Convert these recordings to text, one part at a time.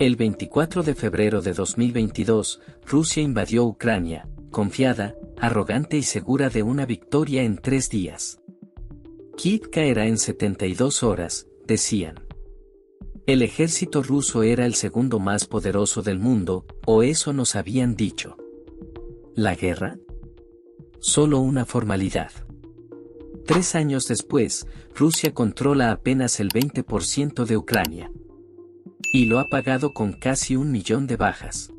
El 24 de febrero de 2022, Rusia invadió Ucrania, confiada, arrogante y segura de una victoria en 3 días. Kiev caerá en 72 horas, decían. El ejército ruso era el segundo más poderoso del mundo, o eso nos habían dicho. ¿La guerra? Solo una formalidad. 3 años después, Rusia controla apenas el 20% de Ucrania. Y lo ha pagado con casi 1 millón de bajas.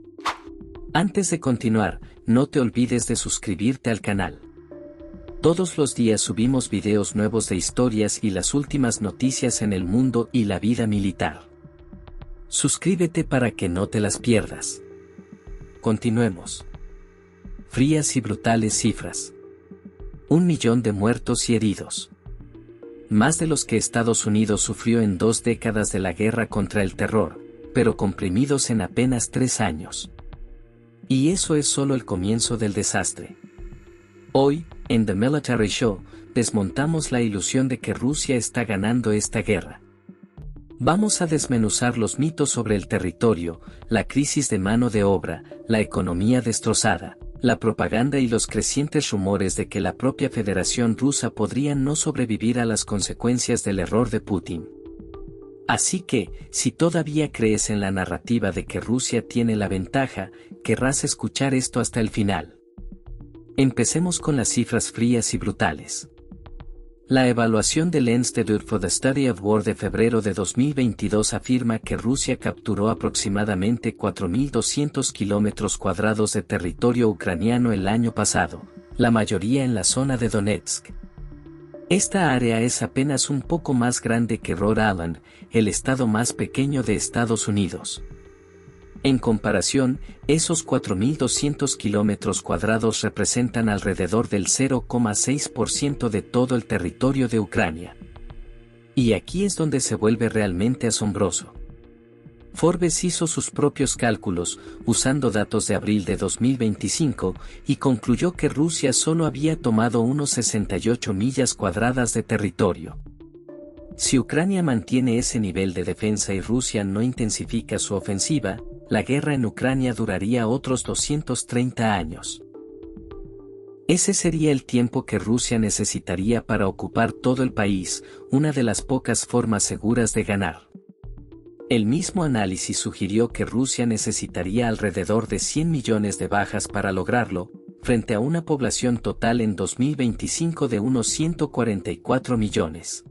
Antes de continuar, no te olvides de suscribirte al canal. Todos los días subimos videos nuevos de historias y las últimas noticias en el mundo y la vida militar. Suscríbete para que no te las pierdas. Continuemos. Frías y brutales cifras. 1 millón de muertos y heridos. Más de los que Estados Unidos sufrió en 2 décadas de la guerra contra el terror, pero comprimidos en apenas 3 años. Y eso es solo el comienzo del desastre. Hoy, en The Military Show, desmontamos la ilusión de que Rusia está ganando esta guerra. Vamos a desmenuzar los mitos sobre el territorio, la crisis de mano de obra, la economía destrozada, la propaganda y los crecientes rumores de que la propia Federación Rusa podría no sobrevivir a las consecuencias del error de Putin. Así que, si todavía crees en la narrativa de que Rusia tiene la ventaja, querrás escuchar esto hasta el final. Empecemos con las cifras frías y brutales. La evaluación del Institute for the Study of War de febrero de 2022 afirma que Rusia capturó aproximadamente 4.200 kilómetros cuadrados de territorio ucraniano el año pasado, la mayoría en la zona de Donetsk. Esta área es apenas un poco más grande que Rhode Island, el estado más pequeño de Estados Unidos. En comparación, esos 4.200 kilómetros cuadrados representan alrededor del 0,6% de todo el territorio de Ucrania. Y aquí es donde se vuelve realmente asombroso. Forbes hizo sus propios cálculos, usando datos de abril de 2025, y concluyó que Rusia solo había tomado unos 68 millas cuadradas de territorio. Si Ucrania mantiene ese nivel de defensa y Rusia no intensifica su ofensiva, la guerra en Ucrania duraría otros 230 años. Ese sería el tiempo que Rusia necesitaría para ocupar todo el país, una de las pocas formas seguras de ganar. El mismo análisis sugirió que Rusia necesitaría alrededor de 100 millones de bajas para lograrlo, frente a una población total en 2025 de unos 144 millones.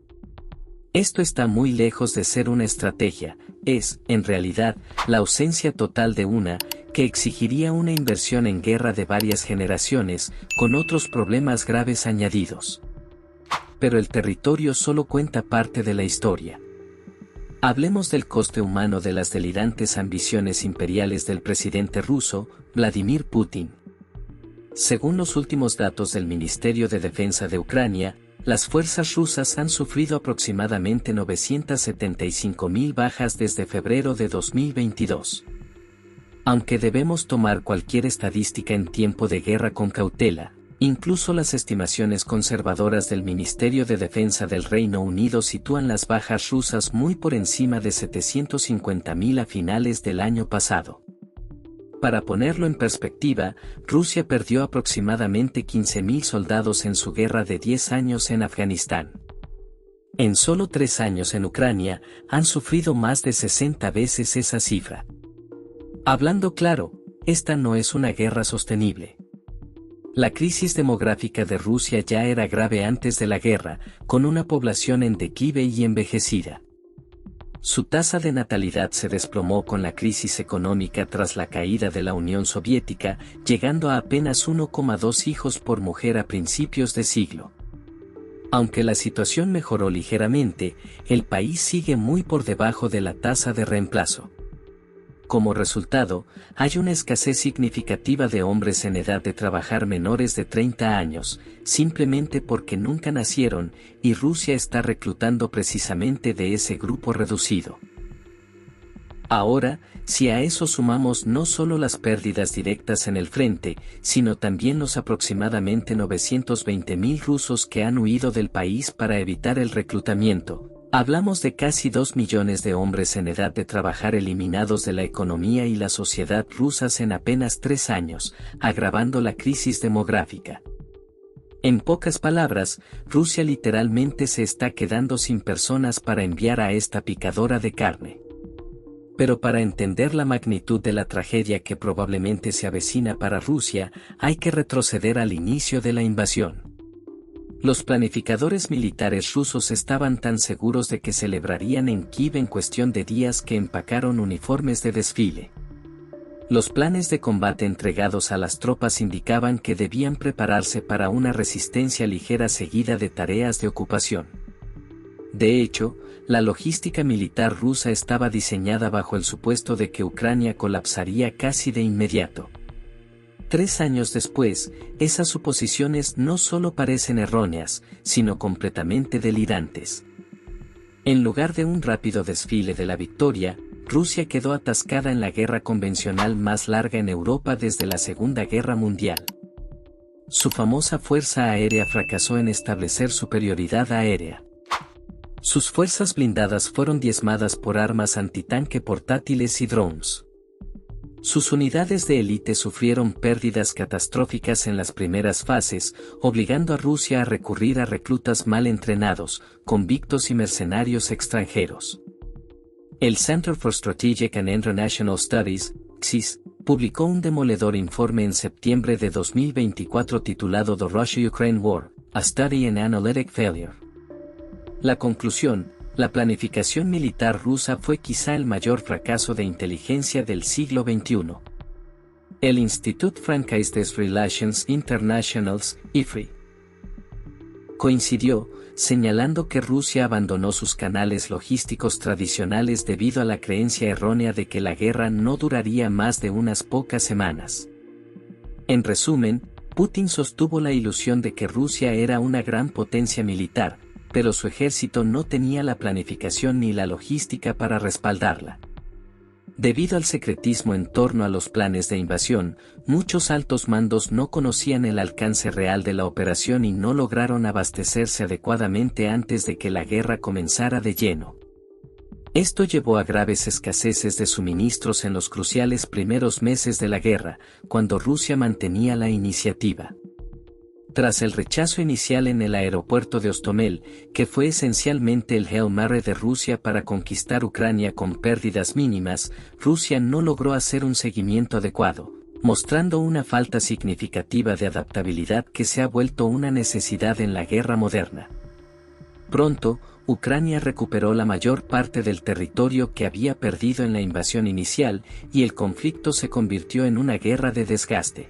Esto está muy lejos de ser una estrategia, es, en realidad, la ausencia total de una, que exigiría una inversión en guerra de varias generaciones, con otros problemas graves añadidos. Pero el territorio solo cuenta parte de la historia. Hablemos del coste humano de las delirantes ambiciones imperiales del presidente ruso, Vladimir Putin. Según los últimos datos del Ministerio de Defensa de Ucrania, las fuerzas rusas han sufrido aproximadamente 975.000 bajas desde febrero de 2022. Aunque debemos tomar cualquier estadística en tiempo de guerra con cautela, incluso las estimaciones conservadoras del Ministerio de Defensa del Reino Unido sitúan las bajas rusas muy por encima de 750.000 a finales del año pasado. Para ponerlo en perspectiva, Rusia perdió aproximadamente 15.000 soldados en su guerra de 10 años en Afganistán. En solo 3 años en Ucrania, han sufrido más de 60 veces esa cifra. Hablando claro, esta no es una guerra sostenible. La crisis demográfica de Rusia ya era grave antes de la guerra, con una población en declive y envejecida. Su tasa de natalidad se desplomó con la crisis económica tras la caída de la Unión Soviética, llegando a apenas 1,2 hijos por mujer a principios de siglo. Aunque la situación mejoró ligeramente, el país sigue muy por debajo de la tasa de reemplazo. Como resultado, hay una escasez significativa de hombres en edad de trabajar menores de 30 años, simplemente porque nunca nacieron, y Rusia está reclutando precisamente de ese grupo reducido. Ahora, si a eso sumamos no solo las pérdidas directas en el frente, sino también los aproximadamente 920.000 rusos que han huido del país para evitar el reclutamiento, Hablamos de casi 2 millones de hombres en edad de trabajar eliminados de la economía y la sociedad rusas en apenas 3 años, agravando la crisis demográfica. En pocas palabras, Rusia literalmente se está quedando sin personas para enviar a esta picadora de carne. Pero para entender la magnitud de la tragedia que probablemente se avecina para Rusia, hay que retroceder al inicio de la invasión. Los planificadores militares rusos estaban tan seguros de que celebrarían en Kiev en cuestión de días que empacaron uniformes de desfile. Los planes de combate entregados a las tropas indicaban que debían prepararse para una resistencia ligera seguida de tareas de ocupación. De hecho, la logística militar rusa estaba diseñada bajo el supuesto de que Ucrania colapsaría casi de inmediato. 3 años después, esas suposiciones no solo parecen erróneas, sino completamente delirantes. En lugar de un rápido desfile de la victoria, Rusia quedó atascada en la guerra convencional más larga en Europa desde la Segunda Guerra Mundial. Su famosa fuerza aérea fracasó en establecer superioridad aérea. Sus fuerzas blindadas fueron diezmadas por armas antitanque portátiles y drones. Sus unidades de élite sufrieron pérdidas catastróficas en las primeras fases, obligando a Rusia a recurrir a reclutas mal entrenados, convictos y mercenarios extranjeros. El Center for Strategic and International Studies, CSIS, publicó un demoledor informe en septiembre de 2024 titulado The Russia-Ukraine War, A Study in Analytic Failure. La conclusión: la planificación militar rusa fue quizá el mayor fracaso de inteligencia del siglo XXI. El Institut Francais des Relations Internationales, IFRI, coincidió, señalando que Rusia abandonó sus canales logísticos tradicionales debido a la creencia errónea de que la guerra no duraría más de unas pocas semanas. En resumen, Putin sostuvo la ilusión de que Rusia era una gran potencia militar, pero su ejército no tenía la planificación ni la logística para respaldarla. Debido al secretismo en torno a los planes de invasión, muchos altos mandos no conocían el alcance real de la operación y no lograron abastecerse adecuadamente antes de que la guerra comenzara de lleno. Esto llevó a graves escaseces de suministros en los cruciales primeros meses de la guerra, cuando Rusia mantenía la iniciativa. Tras el rechazo inicial en el aeropuerto de Hostomel, que fue esencialmente el Hail Mary de Rusia para conquistar Ucrania con pérdidas mínimas, Rusia no logró hacer un seguimiento adecuado, mostrando una falta significativa de adaptabilidad que se ha vuelto una necesidad en la guerra moderna. Pronto, Ucrania recuperó la mayor parte del territorio que había perdido en la invasión inicial, y el conflicto se convirtió en una guerra de desgaste.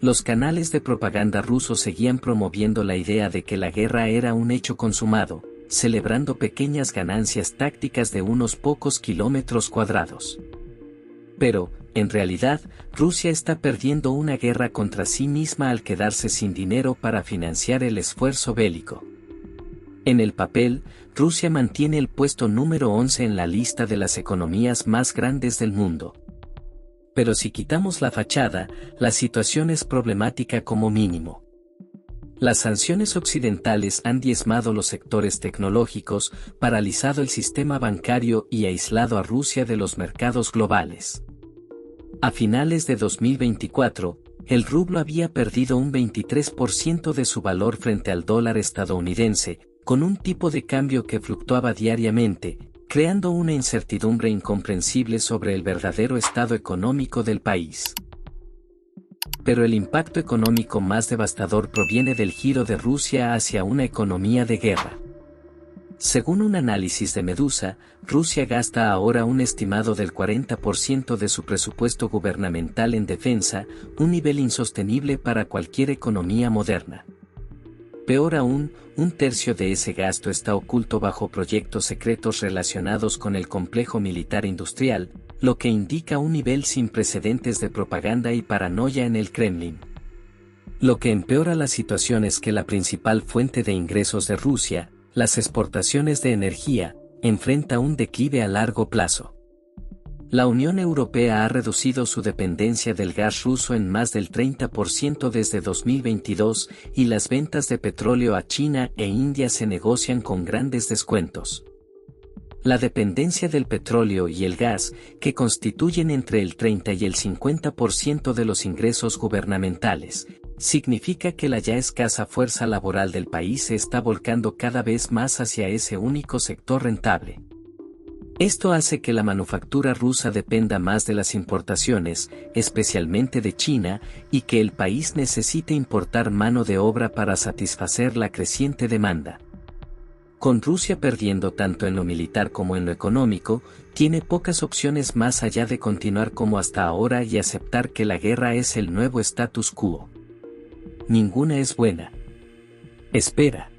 Los canales de propaganda rusos seguían promoviendo la idea de que la guerra era un hecho consumado, celebrando pequeñas ganancias tácticas de unos pocos kilómetros cuadrados. Pero, en realidad, Rusia está perdiendo una guerra contra sí misma al quedarse sin dinero para financiar el esfuerzo bélico. En el papel, Rusia mantiene el puesto número 11 en la lista de las economías más grandes del mundo. Pero si quitamos la fachada, la situación es problemática como mínimo. Las sanciones occidentales han diezmado los sectores tecnológicos, paralizado el sistema bancario y aislado a Rusia de los mercados globales. A finales de 2024, el rublo había perdido un 23% de su valor frente al dólar estadounidense, con un tipo de cambio que fluctuaba diariamente, creando una incertidumbre incomprensible sobre el verdadero estado económico del país. Pero el impacto económico más devastador proviene del giro de Rusia hacia una economía de guerra. Según un análisis de Medusa, Rusia gasta ahora un estimado del 40% de su presupuesto gubernamental en defensa, un nivel insostenible para cualquier economía moderna. Peor aún, un tercio de ese gasto está oculto bajo proyectos secretos relacionados con el complejo militar industrial, lo que indica un nivel sin precedentes de propaganda y paranoia en el Kremlin. Lo que empeora la situación es que la principal fuente de ingresos de Rusia, las exportaciones de energía, enfrenta un declive a largo plazo. La Unión Europea ha reducido su dependencia del gas ruso en más del 30% desde 2022 y las ventas de petróleo a China e India se negocian con grandes descuentos. La dependencia del petróleo y el gas, que constituyen entre el 30 y el 50% de los ingresos gubernamentales, significa que la ya escasa fuerza laboral del país se está volcando cada vez más hacia ese único sector rentable. Esto hace que la manufactura rusa dependa más de las importaciones, especialmente de China, y que el país necesite importar mano de obra para satisfacer la creciente demanda. Con Rusia perdiendo tanto en lo militar como en lo económico, tiene pocas opciones más allá de continuar como hasta ahora y aceptar que la guerra es el nuevo status quo. Ninguna es buena. Espera.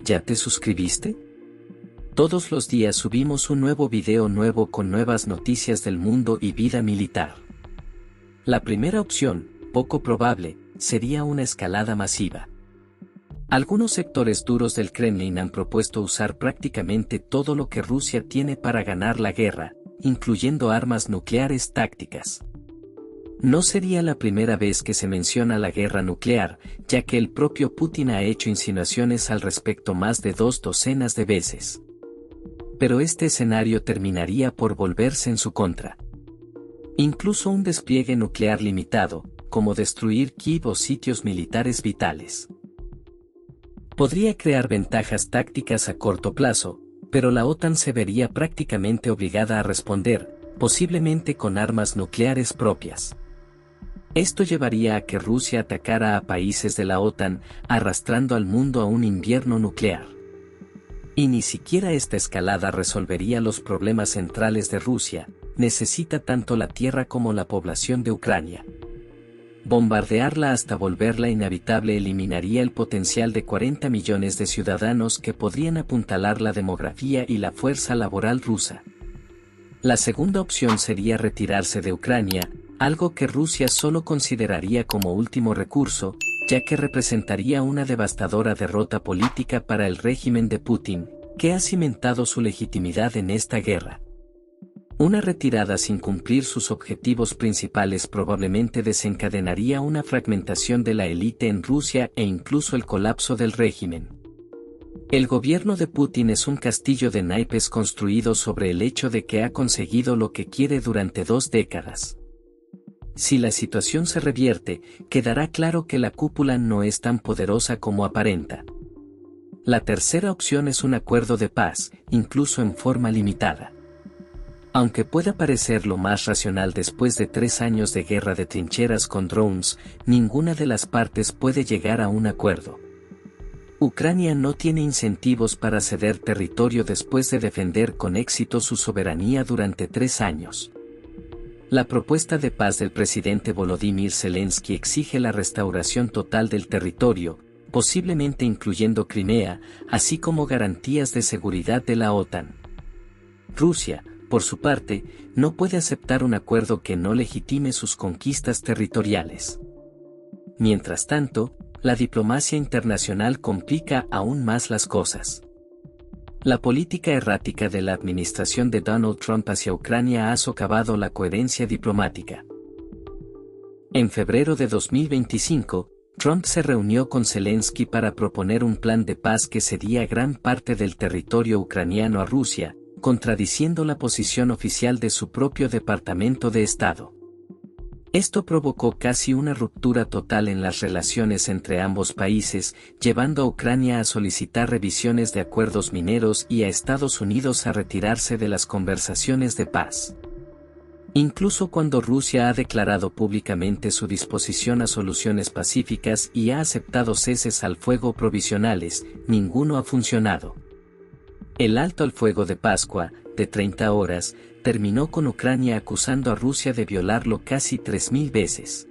¿Ya te suscribiste? Todos los días subimos un nuevo video nuevo con nuevas noticias del mundo y vida militar. La primera opción, poco probable, sería una escalada masiva. Algunos sectores duros del Kremlin han propuesto usar prácticamente todo lo que Rusia tiene para ganar la guerra, incluyendo armas nucleares tácticas. No sería la primera vez que se menciona la guerra nuclear, ya que el propio Putin ha hecho insinuaciones al respecto más de 2 docenas de veces. Pero este escenario terminaría por volverse en su contra. Incluso un despliegue nuclear limitado, como destruir Kiev o sitios militares vitales, podría crear ventajas tácticas a corto plazo, pero la OTAN se vería prácticamente obligada a responder, posiblemente con armas nucleares propias. Esto llevaría a que Rusia atacara a países de la OTAN, arrastrando al mundo a un invierno nuclear. Y ni siquiera esta escalada resolvería los problemas centrales de Rusia, necesita tanto la tierra como la población de Ucrania. Bombardearla hasta volverla inhabitable eliminaría el potencial de 40 millones de ciudadanos que podrían apuntalar la demografía y la fuerza laboral rusa. La segunda opción sería retirarse de Ucrania, algo que Rusia solo consideraría como último recurso, ya que representaría una devastadora derrota política para el régimen de Putin, que ha cimentado su legitimidad en esta guerra. Una retirada sin cumplir sus objetivos principales probablemente desencadenaría una fragmentación de la élite en Rusia e incluso el colapso del régimen. El gobierno de Putin es un castillo de naipes construido sobre el hecho de que ha conseguido lo que quiere durante 2 décadas. Si la situación se revierte, quedará claro que la cúpula no es tan poderosa como aparenta. La tercera opción es un acuerdo de paz, incluso en forma limitada. Aunque pueda parecer lo más racional después de 3 años de guerra de trincheras con drones, ninguna de las partes puede llegar a un acuerdo. Ucrania no tiene incentivos para ceder territorio después de defender con éxito su soberanía durante 3 años. La propuesta de paz del presidente Volodymyr Zelensky exige la restauración total del territorio, posiblemente incluyendo Crimea, así como garantías de seguridad de la OTAN. Rusia, por su parte, no puede aceptar un acuerdo que no legitime sus conquistas territoriales. Mientras tanto, la diplomacia internacional complica aún más las cosas. La política errática de la administración de Donald Trump hacia Ucrania ha socavado la coherencia diplomática. En febrero de 2025, Trump se reunió con Zelensky para proponer un plan de paz que cedía gran parte del territorio ucraniano a Rusia, contradiciendo la posición oficial de su propio Departamento de Estado. Esto provocó casi una ruptura total en las relaciones entre ambos países, llevando a Ucrania a solicitar revisiones de acuerdos mineros y a Estados Unidos a retirarse de las conversaciones de paz. Incluso cuando Rusia ha declarado públicamente su disposición a soluciones pacíficas y ha aceptado ceses al fuego provisionales, ninguno ha funcionado. El alto al fuego de Pascua, de 30 horas, terminó con Ucrania acusando a Rusia de violarlo casi 3.000 veces.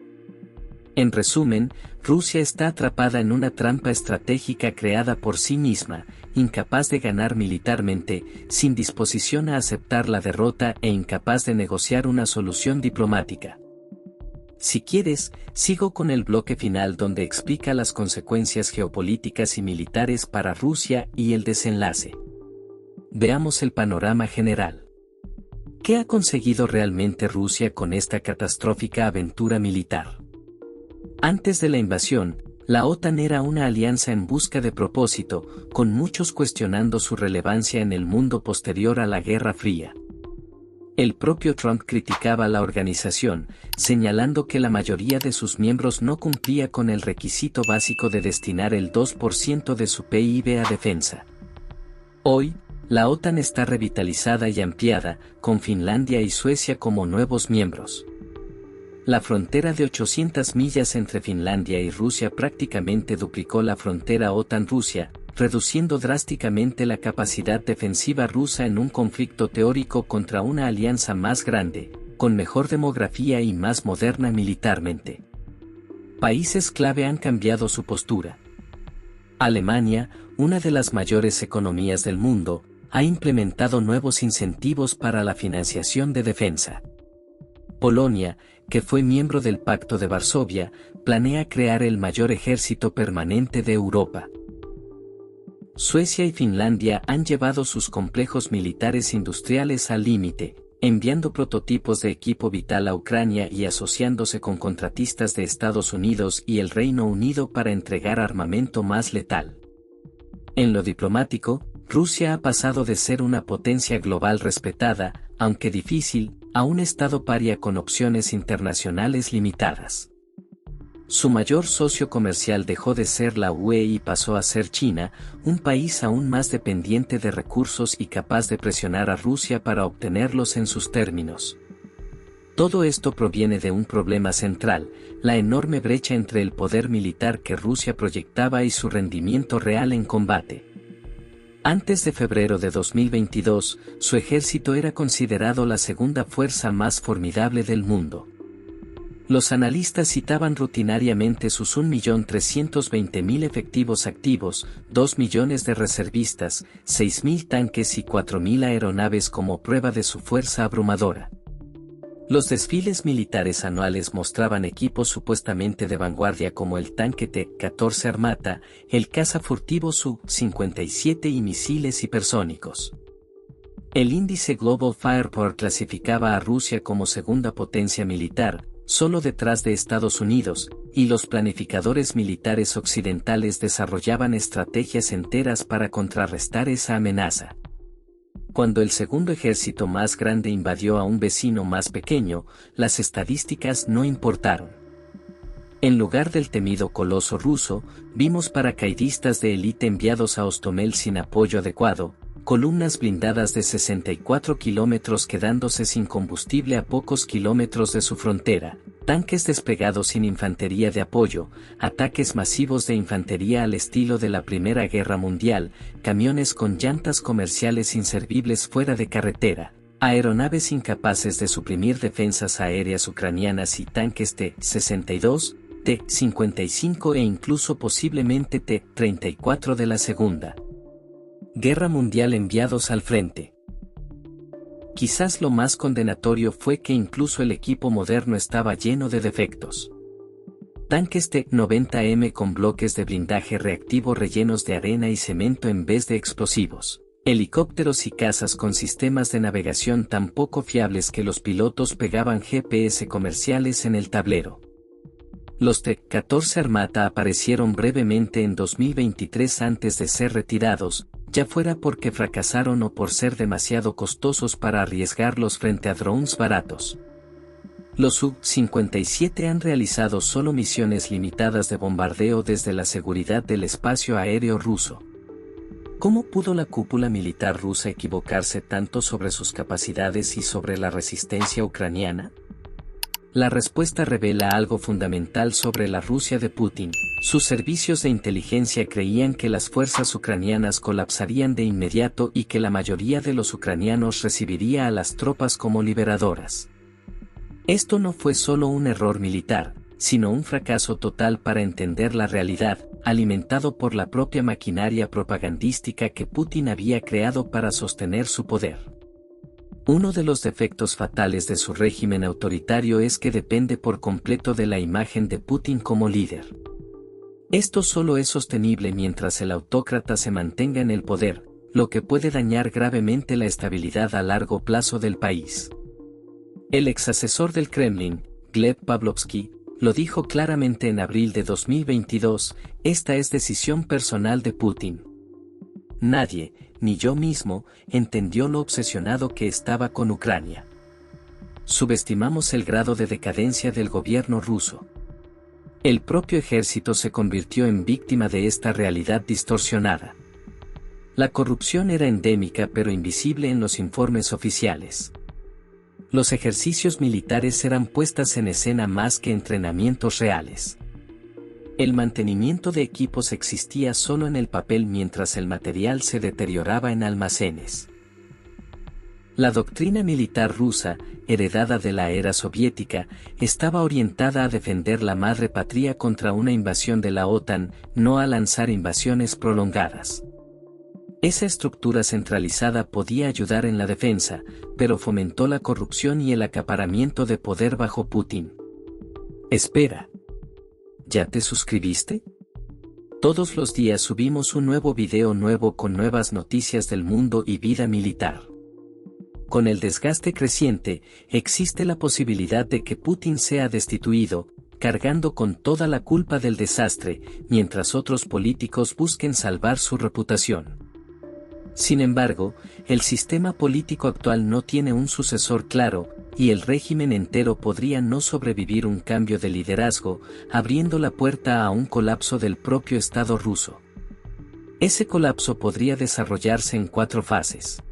En resumen, Rusia está atrapada en una trampa estratégica creada por sí misma, incapaz de ganar militarmente, sin disposición a aceptar la derrota e incapaz de negociar una solución diplomática. Si quieres, sigo con el bloque final donde explica las consecuencias geopolíticas y militares para Rusia y el desenlace. Veamos el panorama general. ¿Qué ha conseguido realmente Rusia con esta catastrófica aventura militar? Antes de la invasión, la OTAN era una alianza en busca de propósito, con muchos cuestionando su relevancia en el mundo posterior a la Guerra Fría. El propio Trump criticaba a la organización, señalando que la mayoría de sus miembros no cumplía con el requisito básico de destinar el 2% de su PIB a defensa. Hoy, la OTAN está revitalizada y ampliada, con Finlandia y Suecia como nuevos miembros. La frontera de 800 millas entre Finlandia y Rusia prácticamente duplicó la frontera OTAN-Rusia, reduciendo drásticamente la capacidad defensiva rusa en un conflicto teórico contra una alianza más grande, con mejor demografía y más moderna militarmente. Países clave han cambiado su postura. Alemania, una de las mayores economías del mundo, ha implementado nuevos incentivos para la financiación de defensa. Polonia, que fue miembro del Pacto de Varsovia, planea crear el mayor ejército permanente de Europa. Suecia y Finlandia han llevado sus complejos militares industriales al límite, enviando prototipos de equipo vital a Ucrania y asociándose con contratistas de Estados Unidos y el Reino Unido para entregar armamento más letal. En lo diplomático, Rusia ha pasado de ser una potencia global respetada, aunque difícil, a un estado paria con opciones internacionales limitadas. Su mayor socio comercial dejó de ser la UE y pasó a ser China, un país aún más dependiente de recursos y capaz de presionar a Rusia para obtenerlos en sus términos. Todo esto proviene de un problema central, la enorme brecha entre el poder militar que Rusia proyectaba y su rendimiento real en combate. Antes de febrero de 2022, su ejército era considerado la segunda fuerza más formidable del mundo. Los analistas citaban rutinariamente sus 1.320.000 efectivos activos, 2 millones de reservistas, 6.000 tanques y 4.000 aeronaves como prueba de su fuerza abrumadora. Los desfiles militares anuales mostraban equipos supuestamente de vanguardia como el tanque T-14 Armata, el caza furtivo Su-57 y misiles hipersónicos. El índice Global Firepower clasificaba a Rusia como segunda potencia militar, solo detrás de Estados Unidos, y los planificadores militares occidentales desarrollaban estrategias enteras para contrarrestar esa amenaza. Cuando el segundo ejército más grande invadió a un vecino más pequeño, las estadísticas no importaron. En lugar del temido coloso ruso, vimos paracaidistas de élite enviados a Hostomel sin apoyo adecuado, columnas blindadas de 64 kilómetros quedándose sin combustible a pocos kilómetros de su frontera, tanques desplegados sin infantería de apoyo, ataques masivos de infantería al estilo de la Primera Guerra Mundial, camiones con llantas comerciales inservibles fuera de carretera, aeronaves incapaces de suprimir defensas aéreas ucranianas y tanques T-62, T-55 e incluso posiblemente T-34 de la Segunda Guerra Mundial enviados al frente. Quizás lo más condenatorio fue que incluso el equipo moderno estaba lleno de defectos. Tanques T-90M con bloques de blindaje reactivo rellenos de arena y cemento en vez de explosivos. Helicópteros y cazas con sistemas de navegación tan poco fiables que los pilotos pegaban GPS comerciales en el tablero. Los T-14 Armata aparecieron brevemente en 2023 antes de ser retirados, ya fuera porque fracasaron o por ser demasiado costosos para arriesgarlos frente a drones baratos. Los Su-57 han realizado solo misiones limitadas de bombardeo desde la seguridad del espacio aéreo ruso. ¿Cómo pudo la cúpula militar rusa equivocarse tanto sobre sus capacidades y sobre la resistencia ucraniana? La respuesta revela algo fundamental sobre la Rusia de Putin. Sus servicios de inteligencia creían que las fuerzas ucranianas colapsarían de inmediato y que la mayoría de los ucranianos recibiría a las tropas como liberadoras. Esto no fue solo un error militar, sino un fracaso total para entender la realidad, alimentado por la propia maquinaria propagandística que Putin había creado para sostener su poder. Uno de los defectos fatales de su régimen autoritario es que depende por completo de la imagen de Putin como líder. Esto solo es sostenible mientras el autócrata se mantenga en el poder, lo que puede dañar gravemente la estabilidad a largo plazo del país. El ex asesor del Kremlin, Gleb Pavlovsky, lo dijo claramente en abril de 2022, esta es decisión personal de Putin. Nadie, ni yo mismo, entendió lo obsesionado que estaba con Ucrania. Subestimamos el grado de decadencia del gobierno ruso. El propio ejército se convirtió en víctima de esta realidad distorsionada. La corrupción era endémica pero invisible en los informes oficiales. Los ejercicios militares eran puestas en escena más que entrenamientos reales. El mantenimiento de equipos existía solo en el papel mientras el material se deterioraba en almacenes. La doctrina militar rusa, heredada de la era soviética, estaba orientada a defender la madre patria contra una invasión de la OTAN, no a lanzar invasiones prolongadas. Esa estructura centralizada podía ayudar en la defensa, pero fomentó la corrupción y el acaparamiento de poder bajo Putin. Espera. ¿Ya te suscribiste? Todos los días subimos un nuevo video nuevo con nuevas noticias del mundo y vida militar. Con el desgaste creciente, existe la posibilidad de que Putin sea destituido, cargando con toda la culpa del desastre, mientras otros políticos busquen salvar su reputación. Sin embargo, el sistema político actual no tiene un sucesor claro, y el régimen entero podría no sobrevivir un cambio de liderazgo, abriendo la puerta a un colapso del propio Estado ruso. Ese colapso podría desarrollarse en 4 fases.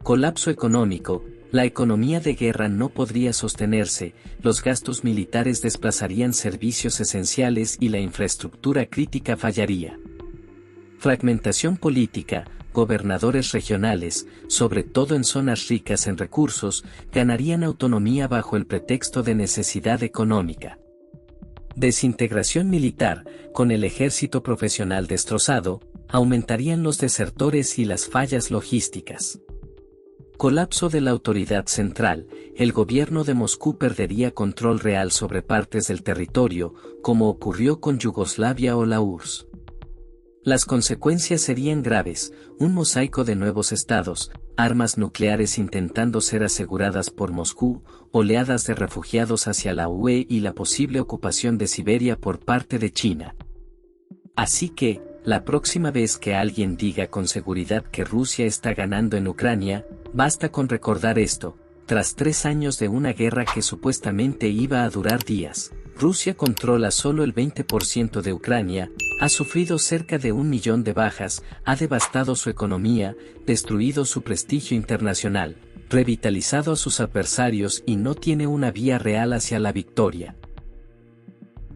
Colapso económico. La economía de guerra no podría sostenerse, los gastos militares desplazarían servicios esenciales y la infraestructura crítica fallaría. Fragmentación política. Gobernadores regionales, sobre todo en zonas ricas en recursos, ganarían autonomía bajo el pretexto de necesidad económica. Desintegración militar. Con el ejército profesional destrozado, aumentarían los desertores y las fallas logísticas. Colapso de la autoridad central. El gobierno de Moscú perdería control real sobre partes del territorio, como ocurrió con Yugoslavia o la URSS. Las consecuencias serían graves, un mosaico de nuevos estados, armas nucleares intentando ser aseguradas por Moscú, oleadas de refugiados hacia la UE y la posible ocupación de Siberia por parte de China. Así que, la próxima vez que alguien diga con seguridad que Rusia está ganando en Ucrania, basta con recordar esto: tras 3 años de una guerra que supuestamente iba a durar días, Rusia controla solo el 20% de Ucrania, ha sufrido cerca de 1 millón de bajas, ha devastado su economía, destruido su prestigio internacional, revitalizado a sus adversarios y no tiene una vía real hacia la victoria.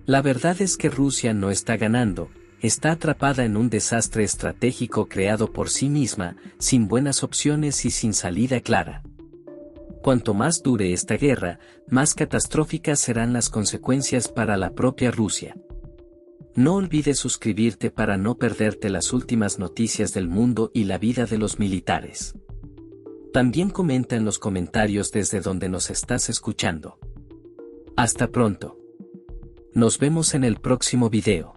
La verdad es que Rusia no está ganando, está atrapada en un desastre estratégico creado por sí misma, sin buenas opciones y sin salida clara. Cuanto más dure esta guerra, más catastróficas serán las consecuencias para la propia Rusia. No olvides suscribirte para no perderte las últimas noticias del mundo y la vida de los militares. También comenta en los comentarios desde donde nos estás escuchando. Hasta pronto. Nos vemos en el próximo video.